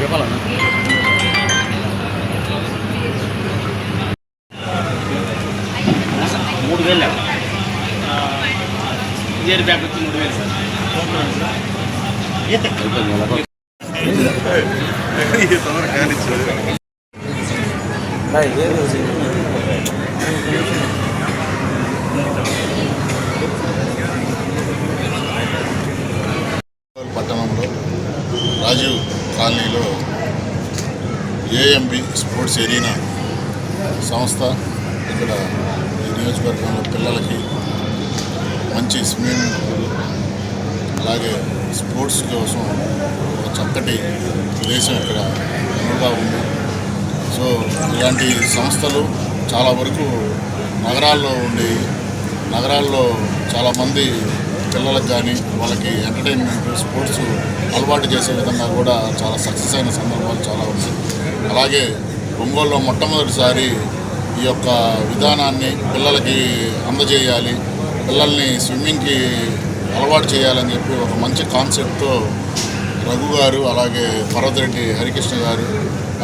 చెప్పాలన్నా 3000 year back వచ్చి 3000 పట్టణంలో రాజీవ్ కాలనీలో ఏఎంబి స్పోర్ట్స్ ఎరీనా సంస్థ ఇక్కడ ఈ నియోజకవర్గంలో పిల్లలకి మంచి స్విమ్మింగ్ పూల్ అలాగే స్పోర్ట్స్ కోసం ఒక చక్కటి ప్రదేశం ఇక్కడ అనువుగా ఉంది. సో ఇలాంటి సంస్థలు చాలా వరకు నగరాల్లో ఉండేవి. నగరాల్లో చాలామంది పిల్లలకు కానీ వాళ్ళకి ఎంటర్టైన్మెంట్ స్పోర్ట్స్ అలవాటు చేసే విధంగా కూడా చాలా సక్సెస్ అయిన సందర్భాలు చాలా ఉన్నాయి. అలాగే ఒంగోలులో మొట్టమొదటిసారి ఈ యొక్క విధానాన్ని పిల్లలకి అందజేయాలి, పిల్లల్ని స్విమ్మింగ్కి అలవాటు చేయాలని చెప్పి ఒక మంచి కాన్సెప్ట్తో రఘు గారు, అలాగే పర్వతరెడ్డి హరికృష్ణ గారు,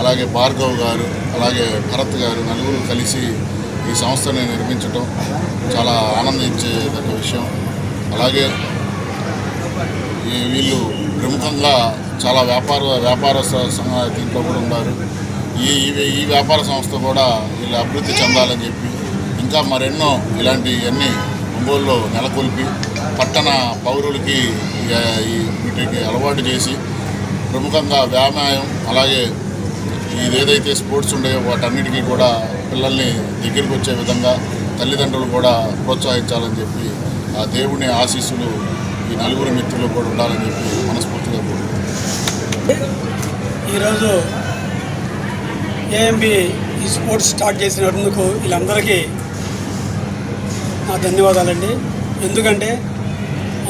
అలాగే భార్గవ్ గారు, అలాగే భరత్ గారు నలుగురు కలిసి ఈ సంస్థని నిర్మించడం చాలా ఆనందించేదగ్గ విషయం. అలాగే వీళ్ళు ప్రముఖంగా చాలా వ్యాపార దీంట్లో కూడా ఉన్నారు. ఈ వ్యాపార సంస్థ కూడా వీళ్ళు అభివృద్ధి చెందాలని చెప్పి ఇంకా మరెన్నో ఇలాంటివన్నీ ఒంగోలులో నెలకొల్పి పట్టణ పౌరులకి వీటికి అలవాటు చేసి ప్రముఖంగా వ్యాయామం అలాగే ఇదేదైతే స్పోర్ట్స్ ఉండేవో వాటన్నిటికీ కూడా పిల్లల్ని దగ్గరికి వచ్చే విధంగా తల్లిదండ్రులు కూడా ప్రోత్సహించాలని చెప్పి ఆ దేవుని ఆశీస్సులు ఈ నలుగురు మిత్రులు కూడా ఉండాలని చెప్పి మనస్ఫూర్తిగా కోరుకుంటున్నాను. ఈరోజు ఏఎంబి ఈ స్పోర్ట్స్ స్టార్ట్ చేసినందుకు వీళ్ళందరికీ నా ధన్యవాదాలండి. ఎందుకంటే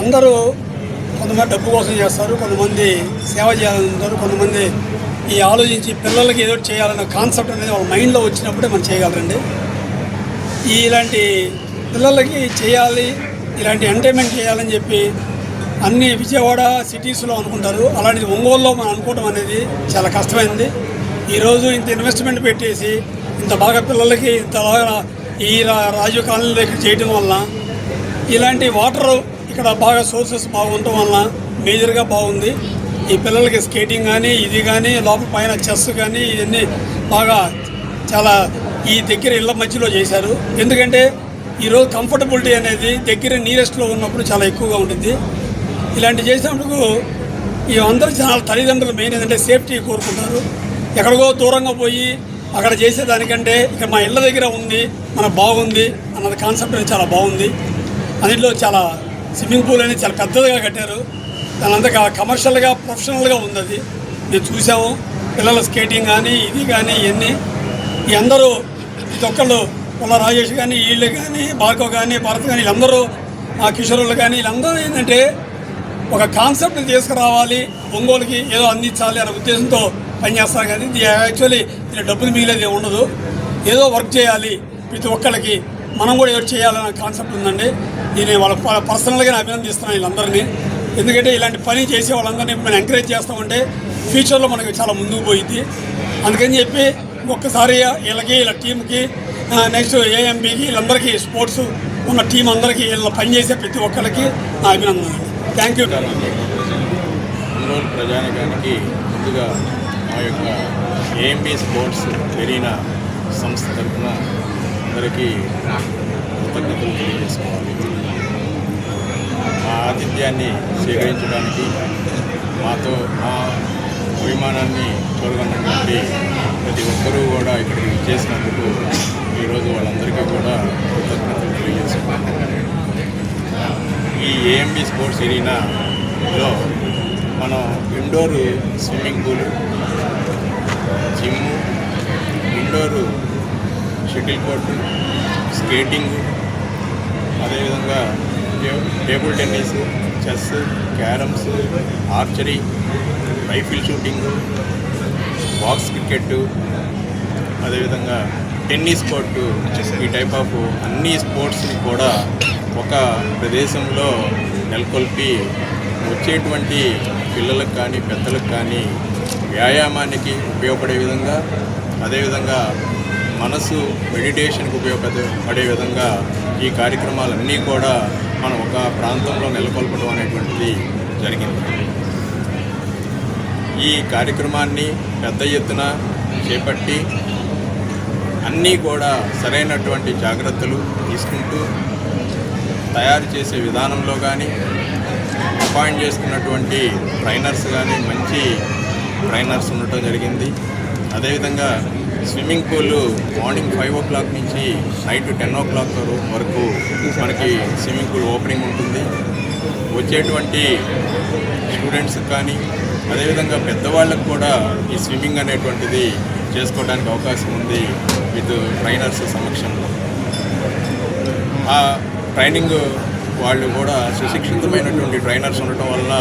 అందరూ కొంతమంది డబ్బు కోసం చేస్తారు, కొంతమంది సేవ చేయాలంటారు, కొంతమంది ఈ ఆలోచించి పిల్లలకి ఏదో చేయాలన్న కాన్సెప్ట్ అనేది వాళ్ళ మైండ్లో వచ్చినప్పుడే మనం చేయగలరండి. ఇలాంటి పిల్లలకి చేయాలి, ఇలాంటి ఎంటర్టైన్మెంట్ చేయాలని చెప్పి అన్ని విజయవాడ సిటీస్లో అనుకుంటారు. అలాంటిది ఒంగోలులో మనం అనుకోవడం అనేది చాలా కష్టమైంది. ఈరోజు ఇంత ఇన్వెస్ట్మెంట్ పెట్టేసి ఇంత బాగా పిల్లలకి ఇంత బాగా ఈ రాజీవ్ కాలనీ దగ్గర చేయడం వలన ఇలాంటి వాటర్ ఇక్కడ బాగా సోర్సెస్ బాగుండటం వలన మేజర్గా బాగుంది. ఈ పిల్లలకి స్కేటింగ్ కానీ ఇది కానీ లోపల పైన చెస్ కానీ ఇవన్నీ బాగా చాలా ఈ దగ్గర ఇళ్ళ మధ్యలో చేశారు. ఎందుకంటే ఈరోజు కంఫర్టబిలిటీ అనేది దగ్గర నియరెస్ట్లో ఉన్నప్పుడు చాలా ఎక్కువగా ఉంటుంది. ఇలాంటి చేసినప్పుడు ఈ అందరూ చాలా తల్లిదండ్రులు మెయిన్ ఏంటంటే సేఫ్టీ కోరుకుంటారు. ఎక్కడికో దూరంగా పోయి అక్కడ చేసేదానికంటే ఇక్కడ మా ఇళ్ళ దగ్గర ఉంది, మనకు బాగుంది అన్నది కాన్సెప్ట్ అనేది చాలా బాగుంది. అందులో చాలా స్విమ్మింగ్ పూల్ అనేది చాలా పెద్దదిగా కట్టారు. దాని అంతా కమర్షియల్గా ప్రొఫెషనల్గా ఉంది. అది మేము చూసాము. పిల్లల స్కేటింగ్ కానీ ఇది కానీ ఇవన్నీ ఈ అందరూ ప్రతి ఒక్కళ్ళు పుల్ల రాజేష్ కానీ వీళ్ళు కానీ భార్గవ్ కానీ భరత్ కానీ వీళ్ళందరూ ఆ కిషోరులు కానీ వీళ్ళందరూ ఏంటంటే ఒక కాన్సెప్ట్ని తీసుకురావాలి, ఒంగోలుకి ఏదో అందించాలి అనే ఉద్దేశంతో పనిచేస్తారు. కానీ ఇది యాక్చువల్లీ దీని డబ్బులు మిగిలేది ఉండదు. ఏదో వర్క్ చేయాలి, ప్రతి ఒక్కళ్ళకి మనం కూడా ఏదో చేయాలనే కాన్సెప్ట్ ఉందండి. నేను వాళ్ళ పర్సనల్గా అభినందిస్తున్నాను వీళ్ళందరినీ. ఎందుకంటే ఇలాంటి పని చేసే వాళ్ళందరినీ మనం ఎంకరేజ్ చేస్తామంటే ఫ్యూచర్లో మనకి చాలా ముందుకు పోయింది. అందుకని చెప్పి ఒక్కసారి వీళ్ళకి వీళ్ళ టీంకి నెక్స్ట్ ఏఎంబికి వీళ్ళందరికీ స్పోర్ట్స్ ఉన్న టీం అందరికీ వీళ్ళ పనిచేసే ప్రతి ఒక్కరికి నా అభినందనలు. Thank you. ఒంగోలు ప్రజానికానికి ముందుగా మా యొక్క ఏఎంబి స్పోర్ట్స్ ఎరీనా సంస్థ తరఫున అందరికీ కృతజ్ఞతలు తెలియజేసుకోవాలి. మా ఆతిథ్యాన్ని స్వీకరించడానికి మాతో మా అభిమానాన్ని చూడగలటువంటి ప్రతి ఒక్కరూ కూడా ఇక్కడికి చేసినందుకు ఈరోజు వాళ్ళందరికీ కూడా కృతజ్ఞతలు తెలియజేసుకున్నాను. ఈ ఏఎంబి స్పోర్ట్స్ ఎరీనాలో మనం indoor swimming pool, gym, indoor shuttle court, skating, అదేవిధంగా table tennis, chess, carroms, archery, rifle shooting, box cricket, అదేవిధంగా టెన్నిస్ కోర్టు, ఈ టైప్ ఆఫ్ అన్ని స్పోర్ట్స్ని కూడా ఒక ప్రదేశంలో నెలకొల్పి వచ్చేటువంటి పిల్లలకు కానీ పెద్దలకు కానీ వ్యాయామానికి ఉపయోగపడే విధంగా, అదేవిధంగా మనసు మెడిటేషన్కి ఉపయోగపడే విధంగా ఈ కార్యక్రమాలన్నీ కూడా మనం ఒక ప్రాంతంలో నెలకొల్పడం అనేటువంటిది జరిగింది. ఈ కార్యక్రమాన్ని పెద్ద ఎత్తున చేపట్టి అన్నీ కూడా సరైనటువంటి జాగ్రత్తలు తీసుకుంటూ తయారు చేసే విధానంలో కానీ, అపాయింట్ చేసుకున్నటువంటి ట్రైనర్స్ కానీ మంచి ట్రైనర్స్ ఉండటం జరిగింది. అదేవిధంగా స్విమ్మింగ్ పూల్ మార్నింగ్ 5 o'clock నుంచి నైట్ 10 o'clock వరకు మనకి స్విమ్మింగ్ పూల్ ఓపెనింగ్ ఉంటుంది. వచ్చేటువంటి స్టూడెంట్స్కి కానీ, అదేవిధంగా పెద్దవాళ్ళకు కూడా ఈ స్విమ్మింగ్ అనేటువంటిది చేసుకోవడానికి అవకాశం ఉంది విత్ ట్రైనర్స్ సమక్షంలో. ఆ ట్రైనింగ్ వాళ్ళు కూడా సుశిక్షితమైనటువంటి ట్రైనర్స్ ఉండటం వలన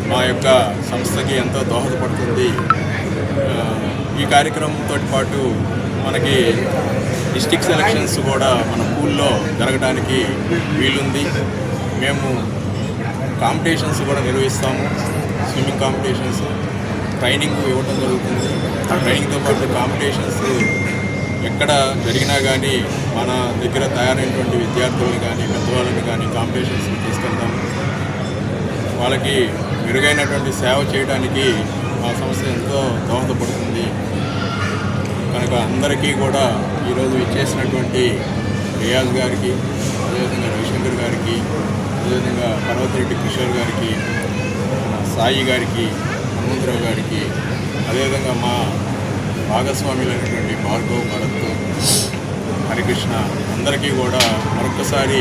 మా యొక్క సంస్థకి ఎంతో దోహదపడుతుంది. ఈ కార్యక్రమంతో పాటు మనకి డిస్ట్రిక్ట్ సెలక్షన్స్ కూడా మన పూల్లో జరగడానికి వీలుంది. మేము కాంపిటీషన్స్ కూడా నిర్వహిస్తాము. స్విమ్మింగ్ కాంపిటీషన్స్, ట్రైనింగ్ ఇవ్వడం జరుగుతుంది. ట్రైనింగ్తో పాటు కాంపిటీషన్స్ ఎక్కడ జరిగినా కానీ మన దగ్గర తయారైనటువంటి విద్యార్థులను కానీ, పెద్దవాళ్ళని కానీ కాంపిటీషన్స్కి తీసుకెళ్తాము. వాళ్ళకి మెరుగైనటువంటి సేవ చేయడానికి మా సంస్థ ఎంతో దోహదపడుతుంది. కనుక అందరికీ కూడా ఈరోజు ఇచ్చేసినటువంటి రియాజ్ గారికి, అదేవిధంగా రవిశంకర్ గారికి, అదేవిధంగా పర్వతిరెడ్డి కిషోర్ గారికి, సాయి గారికి, హనుమంతరావు గారికి, అదేవిధంగా మా భాగస్వాములైనటువంటి భార్గవ్, భరత్, హరికృష్ణ అందరికీ కూడా మరొకసారి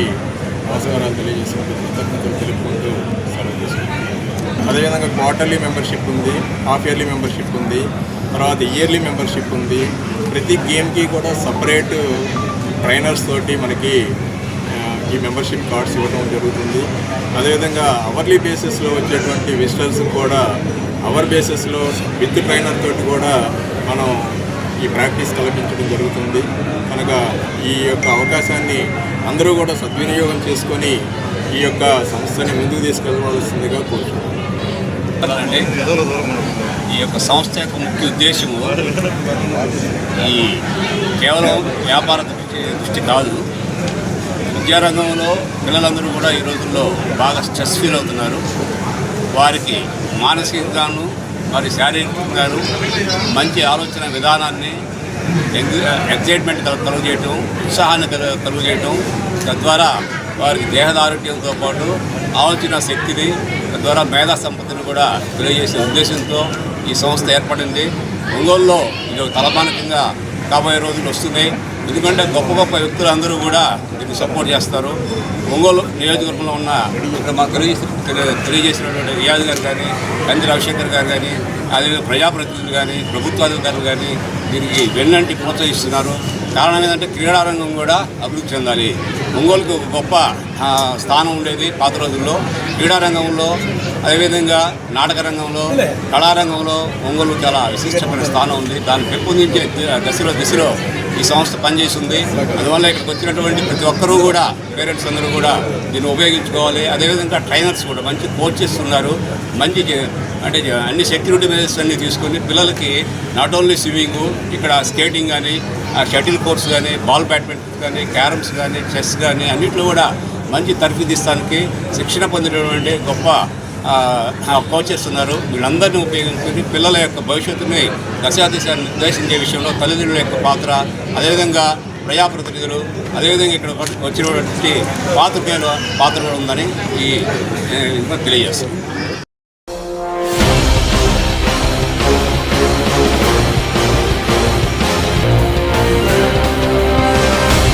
నమస్కారాలు తెలియజేసుకుంటూ, కృతజ్ఞతలు తెలుపుకుంటూ సెలవు చేసుకుంటున్నాను. అదేవిధంగా క్వార్టర్లీ మెంబర్షిప్ ఉంది, హాఫ్ ఇయర్లీ మెంబర్షిప్ ఉంది, తర్వాత ఇయర్లీ మెంబర్షిప్ ఉంది. ప్రతి గేమ్కి కూడా సపరేట్ ట్రైనర్స్ తోటి మనకి ఈ మెంబర్షిప్ కార్డ్స్ ఇవ్వడం జరుగుతుంది. అదేవిధంగా అవర్లీ బేసిస్లో వచ్చేటువంటి విజిటర్స్ కూడా అవర్ బేసిస్లో విత్ ట్రైనర్ తోటి కూడా మనం ఈ ప్రాక్టీస్ కల్పించడం జరుగుతుంది. కనుక ఈ యొక్క అవకాశాన్ని అందరూ కూడా సద్వినియోగం చేసుకొని ఈ యొక్క సంస్థని ముందుకు తీసుకెళ్ళవలసిందిగా కోరుతున్నాను. ఈ యొక్క సంస్థ యొక్క ముఖ్య ఉద్దేశము ఈ కేవలం వ్యాపార దృష్టి కాదు. విద్యారంగంలో పిల్లలందరూ కూడా ఈ రోజుల్లో బాగా స్ట్రెస్ ఫీల్ అవుతున్నారు. వారికి మానసికంగాను వారి శారీరకంగాను మంచి ఆలోచన విధానాన్ని, ఎగ్జైట్మెంట్ కలుగజేయటం, ఉత్సాహాన్ని కలుగజేయటం, తద్వారా వారికి దేహదారోగ్యంతో పాటు ఆలోచన శక్తిని, తద్వారా మేధా సంపత్తిని కూడా తెలియజేసే ఉద్దేశంతో ఈ సంస్థ ఏర్పడింది. ఒంగోలులో ఇది ఒక తలమానికంగా కాబోయే రోజులు వస్తున్నాయి. ఎందుకంటే గొప్ప గొప్ప వ్యక్తులు అందరూ కూడా దీన్ని సపోర్ట్ చేస్తారు. ఒంగోలు నియోజకవర్గంలో ఉన్న ఇక్కడ మాకు తెలియజేసినటువంటి రియాజ్ గారు కానీ, కంది రవిశంకర్ గారు కానీ, అదేవిధంగా ప్రజాప్రతినిధులు కానీ, ప్రభుత్వాధికారులు కానీ దీనికి వెన్నంటి ప్రోత్సహిస్తున్నారు. కారణం ఏంటంటే క్రీడారంగం కూడా అభివృద్ధి చెందాలి. ఒంగోలుకి ఒక గొప్ప స్థానం ఉండేది పాత రోజుల్లో. క్రీడారంగంలో, అదేవిధంగా నాటక రంగంలో, కళారంగంలో ఒంగోలు చాలా విశిష్టమైన స్థానం ఉంది. దాన్ని పెంపొందించే దిశలో ఈ సంస్థ పనిచేస్తుంది. అందువల్ల ఇక్కడికి వచ్చినటువంటి ప్రతి ఒక్కరూ కూడా, పేరెంట్స్ అందరూ కూడా దీన్ని ఉపయోగించుకోవాలి. అదేవిధంగా ట్రైనర్స్ కూడా మంచి కోచెస్ ఉన్నారు. మంచి అంటే అన్ని సెక్యూరిటీ మెజర్స్ అన్నీ తీసుకొని పిల్లలకి నాట్ ఓన్లీ స్విమ్మింగు, ఇక్కడ స్కేటింగ్ కానీ, షటిల్ కోర్స్ కానీ, బాల్ బ్యాడ్మింటన్ కానీ, క్యారమ్స్ కానీ, చెస్ కానీ అన్నింటిలో కూడా మంచి తర్ఫీదిస్తానికి శిక్షణ పొందినటువంటి గొప్ప కోచెస్ ఉన్నారు. వీళ్ళందరినీ ఉపయోగించుకొని పిల్లల యొక్క భవిష్యత్తుని దశాదిశాన్ని నిర్దేశించే విషయంలో తల్లిదండ్రుల యొక్క పాత్ర, అదేవిధంగా ప్రజాప్రతినిధులు, అదేవిధంగా ఇక్కడ వచ్చినటువంటి పాత్రికేయుల పాత్ర కూడా ఉందని ఈ తెలియజేస్తాం.